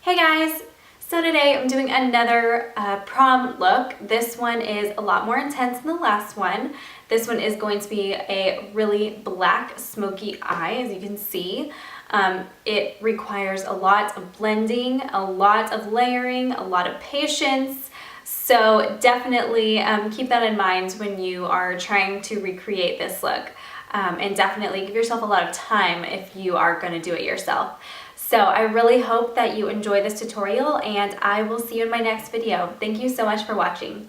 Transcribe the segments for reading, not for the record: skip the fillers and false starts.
Hey guys! So today I'm doing another prom look. This one is a lot more intense than the last one. This one is going to be a really black smoky eye, as you can see. It requires a lot of blending, a lot of layering, a lot of patience. So definitely keep that in mind when you are trying to recreate this look. And definitely give yourself a lot of time if you are going to do it yourself. So I really hope that you enjoy this tutorial, and I will see you in my next video. Thank you so much for watching.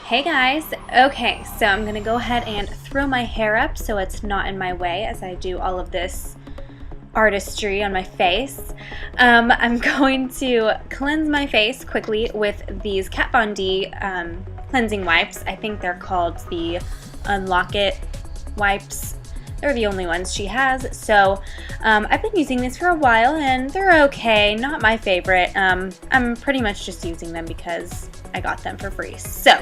Hey guys! Okay, so I'm going to go ahead and throw my hair up so it's not in my way as I do all of this artistry on my face. I'm going to cleanse my face quickly with these Kat Von D cleansing wipes. I think they're called the Unlock It wipes. They're the only ones she has. So I've been using these for a while and they're okay, not my favorite. I'm pretty much just using them because I got them for free. So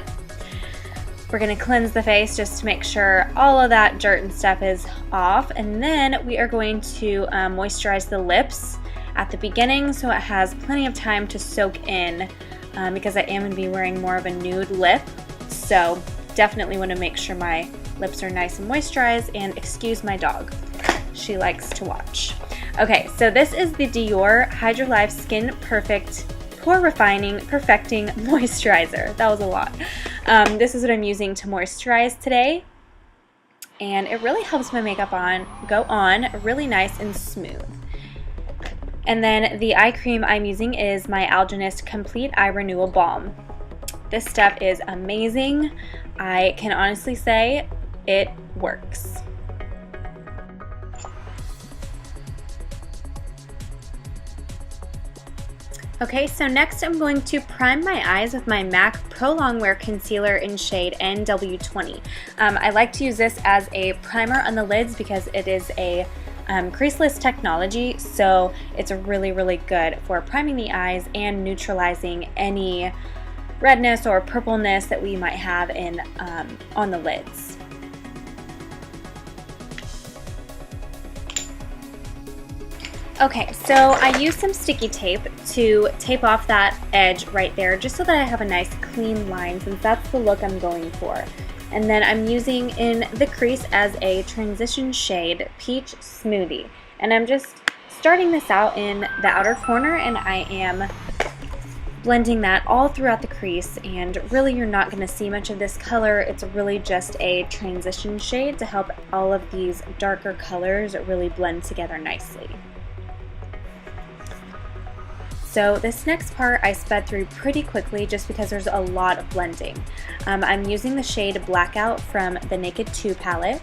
we're gonna cleanse the face just to make sure all of that dirt and stuff is off, and then we are going to moisturize the lips at the beginning so it has plenty of time to soak in because I am going to be wearing more of a nude lip. So definitely want to make sure my lips are nice and moisturized, and excuse my dog. She likes to watch. Okay, so this is the Dior HydraLife Skin Perfect Pore Refining Perfecting Moisturizer. That was a lot. This is what I'm using to moisturize today, and it really helps my makeup go on really nice and smooth. And then the eye cream I'm using is my Algenist Complete Eye Renewal Balm. This stuff is amazing. I can honestly say it works. Okay, so next I'm going to prime my eyes with my MAC Pro Longwear Concealer in shade NW20. I like to use this as a primer on the lids because it is a creaseless technology, so it's really good for priming the eyes and neutralizing any redness or purpleness that we might have in on the lids. Okay, so I used some sticky tape to tape off that edge right there just so that I have a nice clean line, since that's the look I'm going for. And then I'm using in the crease as a transition shade Peach Smoothie. And I'm just starting this out in the outer corner, and I am blending that all throughout the crease, and really you're not going to see much of this color. It's really just a transition shade to help all of these darker colors really blend together nicely. So this next part I sped through pretty quickly just because there's a lot of blending. I'm using the shade Blackout from the Naked 2 palette,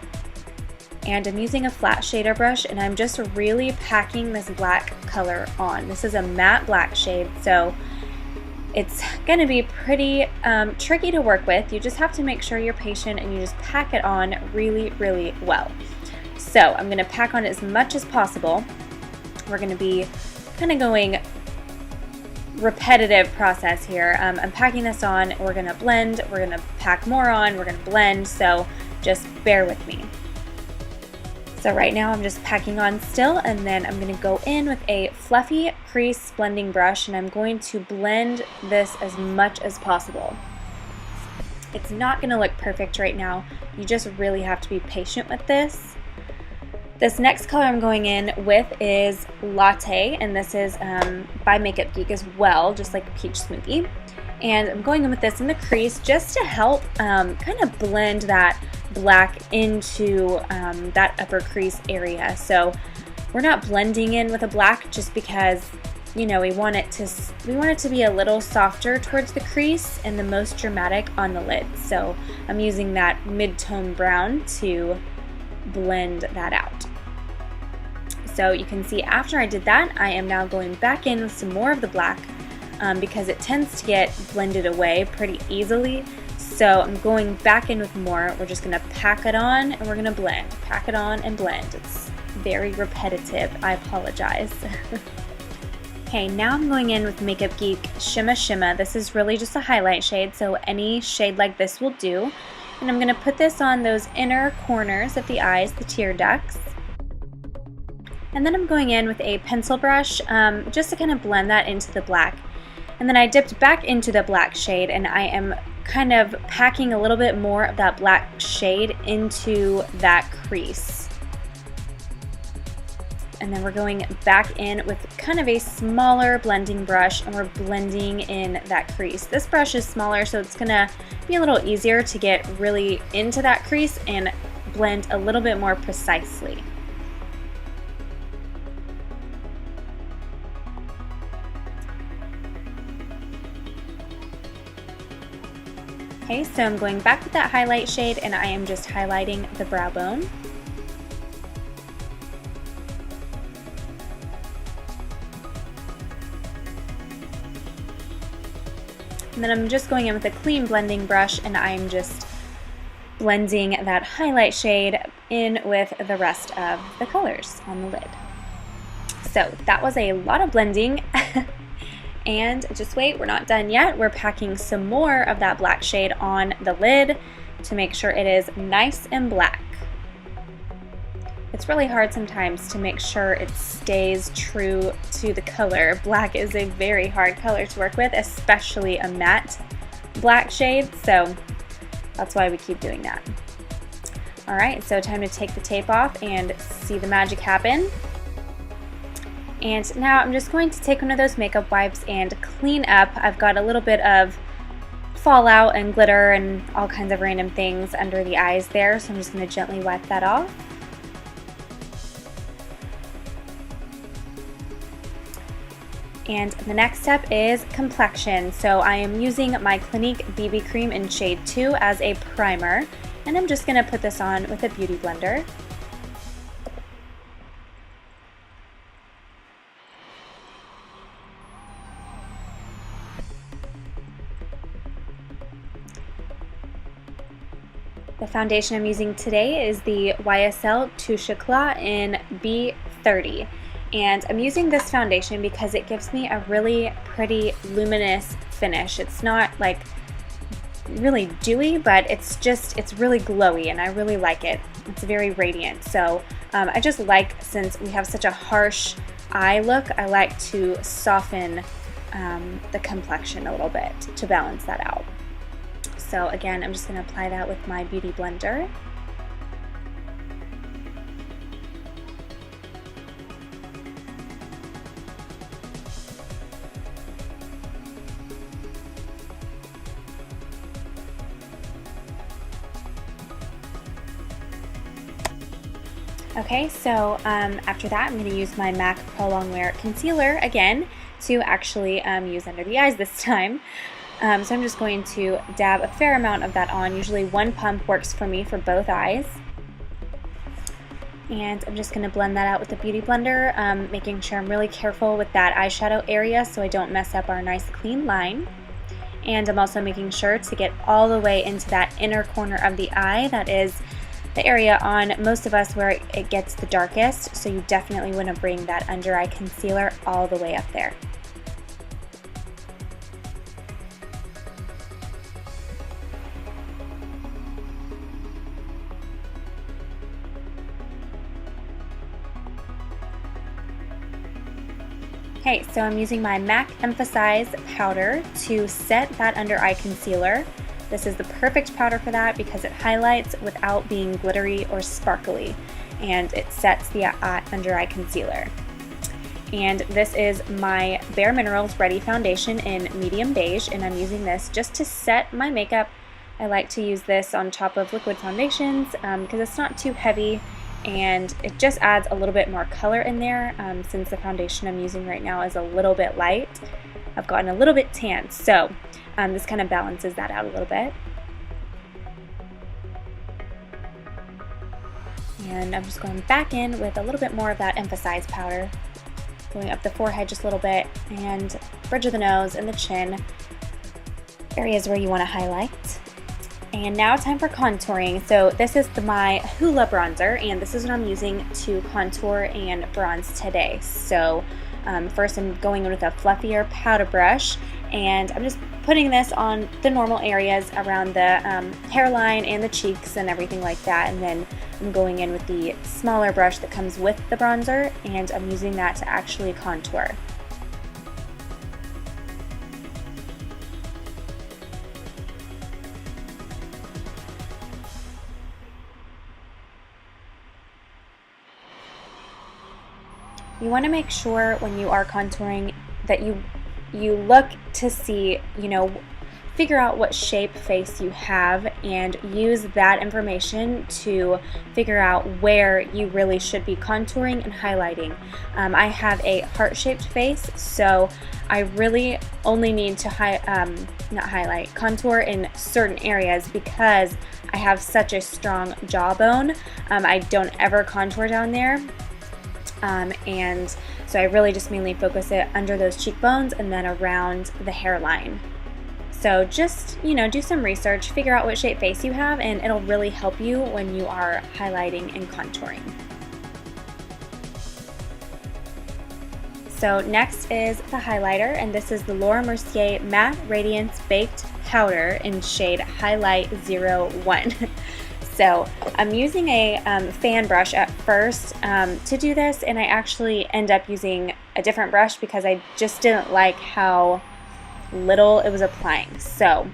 and I'm using a flat shader brush, and I'm just really packing this black color on. This is a matte black shade, so it's going to be pretty tricky to work with. You just have to make sure you're patient and you just pack it on really well. So I'm going to pack on as much as possible. We're going to be kind of going repetitive process here. I'm packing this on, we're going to blend, we're going to pack more on, we're going to blend, so just bear with me. So right now I'm just packing on still, and then I'm going to go in with a fluffy crease blending brush, and I'm going to blend this as much as possible. It's not going to look perfect right now. You just really have to be patient with this. This next color I'm going in with is Latte, and this is by Geek as well, just like Peach Smoothie. And I'm going in with this in the crease just to help kind of blend that black into that upper crease area. So we're not blending in with a black just because, you know, we want it to be a little softer towards the crease and the most dramatic on the lid. So I'm using that mid-tone brown to blend that out. So you can see after I did that, I am now going back in with some more of the black because it tends to get blended away pretty easily. So I'm going back in with more. We're just going to pack it on and we're going to blend. Pack it on and blend. It's very repetitive. I apologize. Okay, now I'm going in with Geek Shimma. This is really just a highlight shade, so any shade like this will do. And I'm going to put this on those inner corners of the eyes, the tear ducts. And then I'm going in with a pencil brush just to kind of blend that into the black. And then I dipped back into the black shade, and I am kind of packing a little bit more of that black shade into that crease. And then we're going back in with kind of a smaller blending brush, and we're blending in that crease. This brush is smaller, so it's gonna be a little easier to get really into that crease and blend a little bit more precisely. Okay, so I'm going back with that highlight shade, and I am just highlighting the brow bone. And then I'm just going in with a clean blending brush, and I'm just blending that highlight shade in with the rest of the colors on the lid. So that was a lot of blending. And just wait, we're not done yet. We're packing some more of that black shade on the lid to make sure it is nice and black. It's really hard sometimes to make sure it stays true to the color. Black is a very hard color to work with, especially a matte black shade, so that's why we keep doing that. All right, so time to take the tape off and see the magic happen. And now I'm just going to take one of those makeup wipes and clean up. I've got a little bit of fallout and glitter and all kinds of random things under the eyes there, so I'm just going to gently wipe that off. And the next step is complexion. So I am using my Clinique BB Cream in shade 2 as a primer, and I'm just going to put this on with a beauty blender. The foundation I'm using today is the YSL Touche Eclat in B30. And I'm using this foundation because it gives me a really pretty luminous finish. It's not like really dewy, but it's really glowy, and I really like it. It's very radiant. So I just like, since we have such a harsh eye look, I like to soften the complexion a little bit to balance that out. So again, I'm just going to apply that with my beauty blender. Okay, so after that, I'm going to use my MAC Pro Longwear concealer again to actually use under the eyes this time. So I'm just going to dab a fair amount of that on. Usually one pump works for me for both eyes. And I'm just going to blend that out with the beauty blender, making sure I'm really careful with that eyeshadow area so I don't mess up our nice clean line. And I'm also making sure to get all the way into that inner corner of the eye. That is the area on most of us where it gets the darkest, so you definitely want to bring that under eye concealer all the way up there. Okay, so I'm using my MAC Emphasize powder to set that under eye concealer. This is the perfect powder for that because it highlights without being glittery or sparkly, and it sets the under eye concealer. And this is my BareMinerals Ready Foundation in medium beige, and I'm using this just to set my makeup. I like to use this on top of liquid foundations because it's not too heavy, and it just adds a little bit more color in there since the foundation I'm using right now is a little bit light. I've gotten a little bit tan, so this kind of balances that out a little bit. And I'm just going back in with a little bit more of that Emphasize powder, going up the forehead just a little bit, and bridge of the nose and the chin, areas where you want to highlight. And now time for contouring. So this is my Hoola bronzer, and this is what I'm using to contour and bronze today. So first I'm going in with a fluffier powder brush, and I'm just putting this on the normal areas around the hairline and the cheeks and everything like that, and then I'm going in with the smaller brush that comes with the bronzer, and I'm using that to actually contour. You want to make sure when you are contouring that you look to see, figure out what shape face you have and use that information to figure out where you really should be contouring and highlighting. I have a heart-shaped face, so I really only need to contour in certain areas because I have such a strong jawbone. I don't ever contour down there. And so I really just mainly focus it under those cheekbones and then around the hairline. So just, do some research, figure out what shape face you have, and it'll really help you when you are highlighting and contouring. So next is the highlighter, and this is the Laura Mercier Matte Radiance Baked Powder in shade Highlight 01. So I'm using a fan brush at first to do this, and I actually end up using a different brush because I just didn't like how little it was applying. So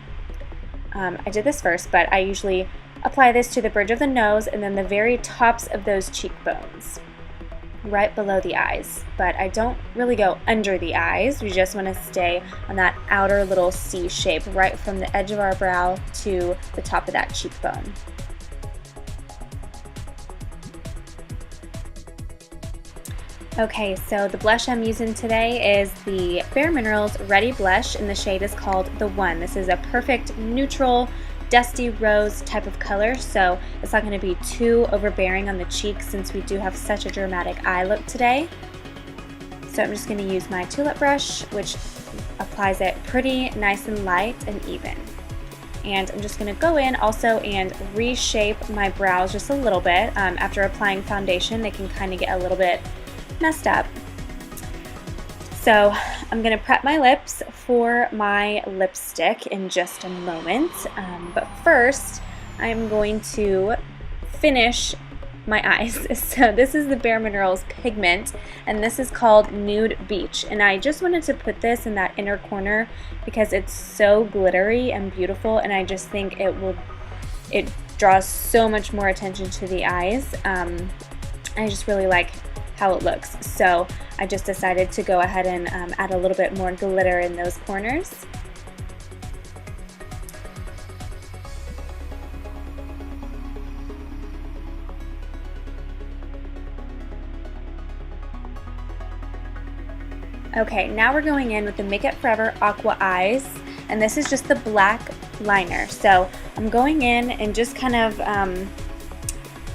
I did this first, but I usually apply this to the bridge of the nose and then the very tops of those cheekbones, right below the eyes. But I don't really go under the eyes. We just want to stay on that outer little C shape, right from the edge of our brow to the top of that cheekbone. Okay, so the blush I'm using today is the BareMinerals Ready Blush, and the shade is called The One. This is a perfect neutral, dusty rose type of color, so it's not going to be too overbearing on the cheeks since we do have such a dramatic eye look today. So I'm just going to use my tulip brush, which applies it pretty nice and light and even. And I'm just going to go in also and reshape my brows just a little bit. After applying foundation, they can kind of get a little bit messed up. So I'm going to prep my lips for my lipstick in just a moment, but first I'm going to finish my eyes. So this is the BareMinerals pigment, and this is called Nude Beach, and I just wanted to put this in that inner corner because it's so glittery and beautiful, and I just think it draws so much more attention to the eyes. I just really like how it looks, so I just decided to go ahead and add a little bit more glitter in those corners. Okay, now we're going in with the Make Up Forever Aqua Eyes, and this is just the black liner. So I'm going in and just kind of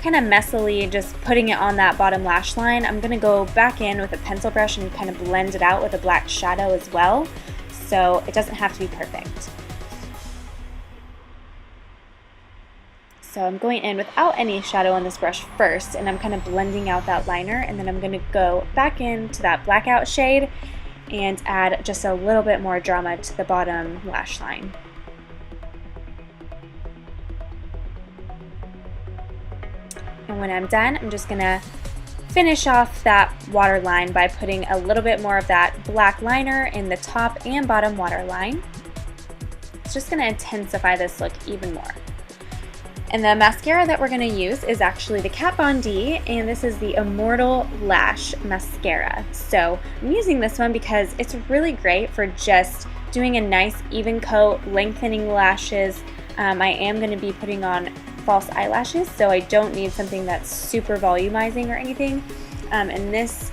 messily just putting it on that bottom lash line. I'm going to go back in with a pencil brush and kind of blend it out with a black shadow as well, so it doesn't have to be perfect. So I'm going in without any shadow on this brush first, and I'm kind of blending out that liner, and then I'm going to go back into that Blackout shade and add just a little bit more drama to the bottom lash line. And when I'm done, I'm just gonna finish off that waterline by putting a little bit more of that black liner in the top and bottom waterline. It's just gonna intensify this look even more. And the mascara that we're gonna use is actually the Kat Von D, and this is the Immortal Lash Mascara. So I'm using this one because it's really great for just doing a nice even coat, lengthening lashes. I am gonna be putting on false eyelashes, so I don't need something that's super volumizing or anything, and this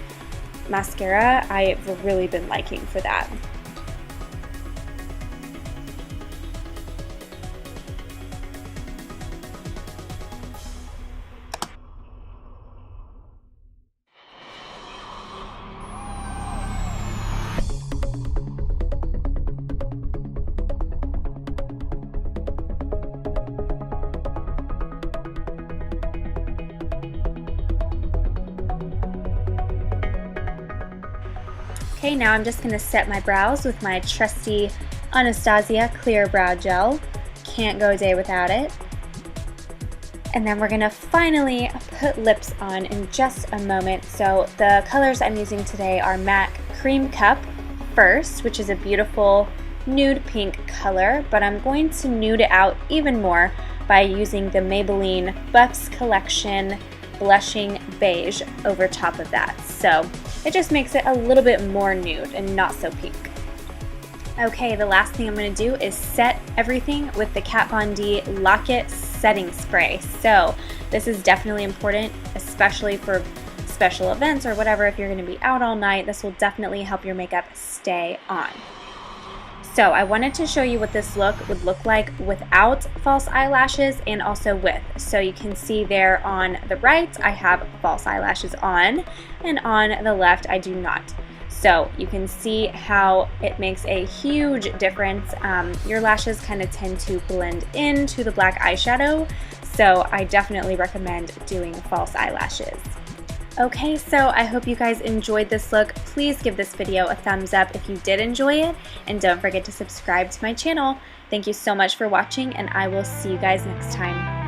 mascara I've really been liking for that. Okay, now I'm just going to set my brows with my trusty Anastasia Clear Brow Gel. Can't go a day without it. And then we're gonna finally put lips on in just a moment. So the colors I'm using today are MAC Creme Cup first, which is a beautiful nude pink color, but I'm going to nude it out even more by using the Maybelline Buffs Collection Blushing Beige over top of that. So it just makes it a little bit more nude and not so pink. Okay, the last thing I'm going to do is set everything with the Kat Von D Lock It Setting Spray. So this is definitely important, especially for special events or whatever. If you're going to be out all night, this will definitely help your makeup stay on. So I wanted to show you what this look would look like without false eyelashes and also with. So you can see there on the right, I have false eyelashes on, and on the left, I do not. So you can see how it makes a huge difference. Your lashes kind of tend to blend into the black eyeshadow, so I definitely recommend doing false eyelashes. Okay, so I hope you guys enjoyed this look. Please give this video a thumbs up if you did enjoy it, and don't forget to subscribe to my channel. Thank you so much for watching, and I will see you guys next time.